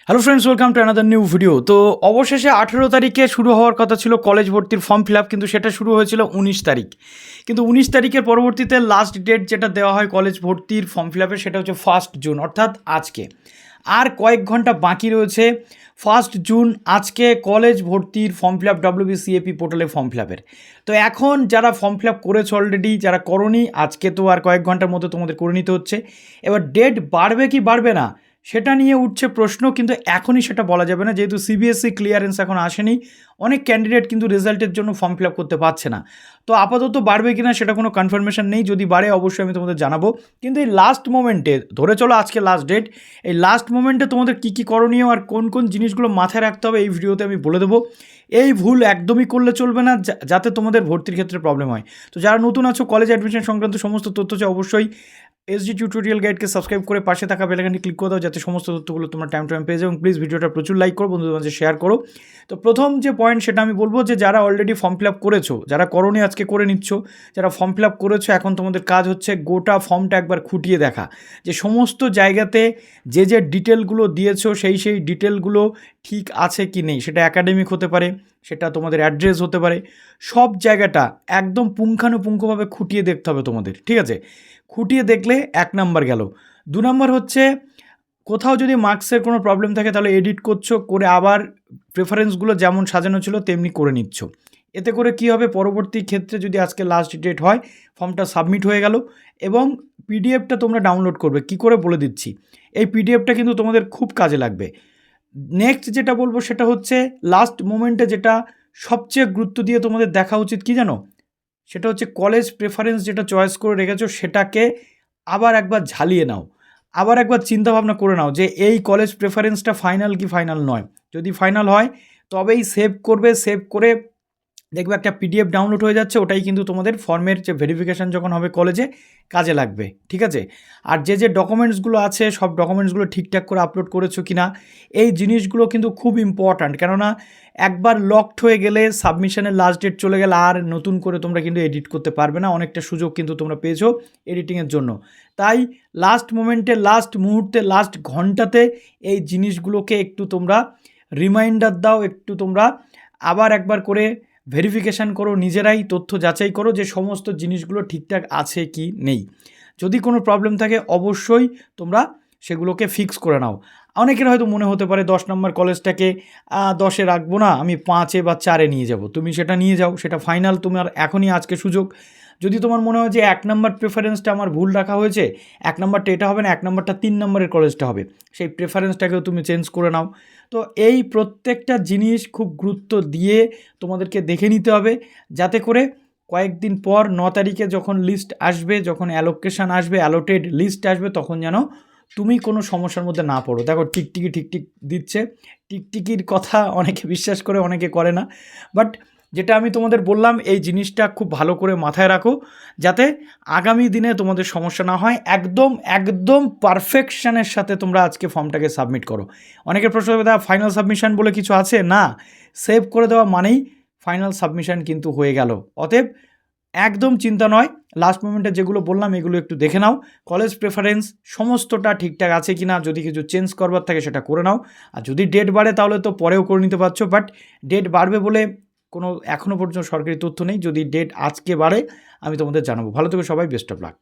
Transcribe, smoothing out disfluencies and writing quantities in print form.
Hello friends, welcome to another new video. তো অবশেষে 18 তারিখে শুরু হওয়ার কথা ছিল কলেজ ভর্তির ফর্ম ফিল আপ, কিন্তু সেটা শুরু হয়েছিল 19 তারিখ। কিন্তু 19 তারিখের পরবর্তীতে লাস্ট ডেট যেটা দেওয়া হয় কলেজ ভর্তির ফর্ম ফিল আপের, সেটা হচ্ছে 1 জুন, অর্থাৎ আজকে। আর কয়েক ঘন্টা বাকি রয়েছে 1 জুন আজকে কলেজ ভর্তির ফর্ম ফিল আপ WBCAP পোর্টালে ফর্ম ফিল আপের। তো এখন যারা ফর্ম ফিল আপ করেছে অলরেডি, যারা করনি, আজকে তো আর কয়েক ঘন্টার মধ্যে তোমাদের করে নিতে হচ্ছে। এবার ডেট বাড়বে কি বাড়বে না সেটা নিয়ে উঠছে প্রশ্ন, কিন্তু এখনই সেটা বলা যাবে না, যেহেতু সিবিএসসি ক্লিয়ারেন্স এখন আসেনি। অনেক ক্যান্ডিডেট কিন্তু রেজাল্টের জন্য ফর্ম ফিল আপ করতে পারছে না। তো আপাতত বাড়বে কি না সেটা কোনো কনফার্মেশন নেই, যদি বাড়ে অবশ্যই আমি তোমাদের জানাবো। কিন্তু এই লাস্ট মোমেন্টে, ধরে চলো আজকে লাস্ট ডেট, এই লাস্ট মোমেন্টে তোমাদের কী কী করণীয় আর কোন কোন জিনিসগুলো মাথায় রাখতে হবে এই ভিডিওতে আমি বলে দেবো। এই ভুল একদমই করলে চলবে না, যাতে তোমাদের ভর্তির ক্ষেত্রে প্রবলেম হয়। তো যারা নতুন আছো, কলেজ অ্যাডমিশন সংক্রান্ত সমস্ত তথ্য চাই, অবশ্যই এসডি টিউটোরিয়াল গাইডকে সাবস্ক্রাইব করে পাশে থাকা বেল আইকনটি ক্লিক করে দাও, যাতে সমস্ত তথ্যগুলো তোমরা টাইম টু টাইম পেয়ে যাও। এবং প্লিজ ভিডিওটা প্রচুর লাইক করো, বন্ধুদের মাঝে শেয়ার করো। তো প্রথম যে পয়েন্ট সেটা আমি বলবো, যে যারা অলরেডি ফর্ম ফিল আপ করেছো, যারা করোনি আজকে করে নিচ্ছ, যারা ফর্ম ফিল আপ করেছো এখন তোমাদের কাজ হচ্ছে গোটা ফর্মটা একবার খুঁটিয়ে দেখা, যে সমস্ত জায়গাতে যে যে ডিটেলগুলো দিয়েছো সেই ডিটেলগুলো ঠিক আছে কি নেই। সেটা একাডেমিক হতে পারে, সেটা তোমাদের অ্যাড্রেস হতে পারে, সব জায়গাটা একদম পুঙ্খানুপুঙ্খভাবে খুঁটিয়ে দেখতে হবে তোমাদের, ঠিক আছে? খুঁটিয়ে দেখলে 1 নাম্বার গেল। 2 নাম্বার হচ্ছে, কোথাও যদি মার্কসের কোনো প্রবলেম থাকে তাহলে এডিট করছো, করে আবার প্রেফারেন্সগুলো যেমন সাজানো ছিল তেমনি করে নিচ্ছ। এতে করে কী হবে, পরবর্তী ক্ষেত্রে যদি আজকে লাস্ট ডেট হয়, ফর্মটা সাবমিট হয়ে গেল এবং পিডিএফটা তোমরা ডাউনলোড করবে। কি করে বলে দিচ্ছি, এই পিডিএফটা কিন্তু তোমাদের খুব কাজে লাগবে। নেক্সট যেটা বলবো সেটা হচ্ছে, লাস্ট মোমেন্টে যেটা সবচেয়ে গুরুত্ব দিয়ে তোমাদের দেখা উচিত কি জানো, সেটা হচ্ছে কলেজ প্রেফারেন্স যেটা চয়েস করে রেখেছো সেটাকে আবার একবার ঝালিয়ে নাও, আবার একবার চিন্তাভাবনা করে নাও যে এই কলেজ প্রেফারেন্সটা ফাইনাল কি ফাইনাল নয়। যদি ফাইনাল হয় তবেই সেভ করবে, সেভ করে দেখবে একটা পিডিএফ ডাউনলোড হয়ে যাচ্ছে, ওটাই কিন্তু তোমাদের ফর্মের যে ভেরিফিকেশান যখন হবে কলেজে কাজে লাগবে, ঠিক আছে? আর যে যে ডকুমেন্টসগুলো আছে সব ডকুমেন্টসগুলো ঠিকঠাক করে আপলোড করেছো কি না, এই জিনিসগুলো কিন্তু খুব ইম্পর্ট্যান্ট। কেননা একবার লকড হয়ে গেলে, সাবমিশনের লাস্ট ডেট চলে গেলে আর নতুন করে তোমরা কিন্তু এডিট করতে পারবে না। অনেকটা সুযোগ কিন্তু তোমরা পেয়েছো এডিটিংয়ের জন্য। তাই লাস্ট মোমেন্টে, লাস্ট মুহূর্তে, লাস্ট ঘন্টাতে এই জিনিসগুলোকে একটু তোমরা রিমাইন্ডার দাও, একটু তোমরা আবার একবার করে ভেরিফিকেশান করো, নিজেরাই তথ্য যাচাই করো যে সমস্ত জিনিসগুলো ঠিকঠাক আছে কি নেই। যদি কোনো প্রবলেম থাকে অবশ্যই তোমরা সেগুলোকে ফিক্স করে নাও। অনেকের হয়তো মনে হতে পারে 10 নম্বর কলেজটাকে 10-এ রাখবো না, আমি 5-এ বা 4-এ নিয়ে যাব। তুমি সেটা নিয়ে যাও, সেটা ফাইনাল, তোমার এখনই আজকে সুযোগ। যদি তোমার মনে হয় যে 1 নম্বর প্রেফারেন্সটা আমার ভুল রাখা হয়েছে, 1 নম্বরটা এটা হবে না, 1 নম্বরটা 3 নম্বরের কলেজটা হবে, সেই প্রেফারেন্সটাকেও তুমি চেঞ্জ করে নাও। তো এই প্রত্যেকটা জিনিস খুব গুরুত্ব দিয়ে তোমাদেরকে দেখে নিতে হবে, যাতে করে কয়েকদিন পর 9 তারিখে যখন লিস্ট আসবে, যখন অ্যালোকেশান আসবে, অ্যালোটেড লিস্ট আসবে, তখন যেন তুমি কোনো সমস্যার মধ্যে না পড়ো। দেখো টিকটিকি টিকটিক দিচ্ছে, টিকটিকির কথা অনেকে বিশ্বাস করে, অনেকে করে না। বাট যেটা আমি তোমাদের বললাম, এই জিনিসটা খুব ভালো করে মাথায় রাখো, যাতে আগামী দিনে তোমাদের সমস্যা না হয়। একদম একদম পারফেকশনের সাথে তোমরা আজকে ফর্মটাকে সাবমিট করো। অনেকের প্রশ্ন হবে, দাদা ফাইনাল সাবমিশন বলে কিছু আছে? না, সেভ করে দেওয়া মানেই ফাইনাল সাবমিশন কিন্তু হয়ে গেল। অতএব একদম চিন্তা নয়, লাস্ট মোমেন্টে যেগুলো বললাম এগুলো একটু দেখে নাও। কলেজ প্রেফারেন্স সমস্তটা ঠিকঠাক আছে কি না, যদি কিছু চেঞ্জ করবার থাকে সেটা করে নাও। আর যদি ডেট বাড়ে তাহলে তো পরেও করে নিতে পারছো, বাট ডেট বাড়বে বলে কোনো এখনও পর্যন্ত সরকারি তথ্য নেই। যদি ডেট আজকে বাড়ে আমি তোমাদের জানাবো। ভালো থেকো সবাই, বেস্ট অফ লাক।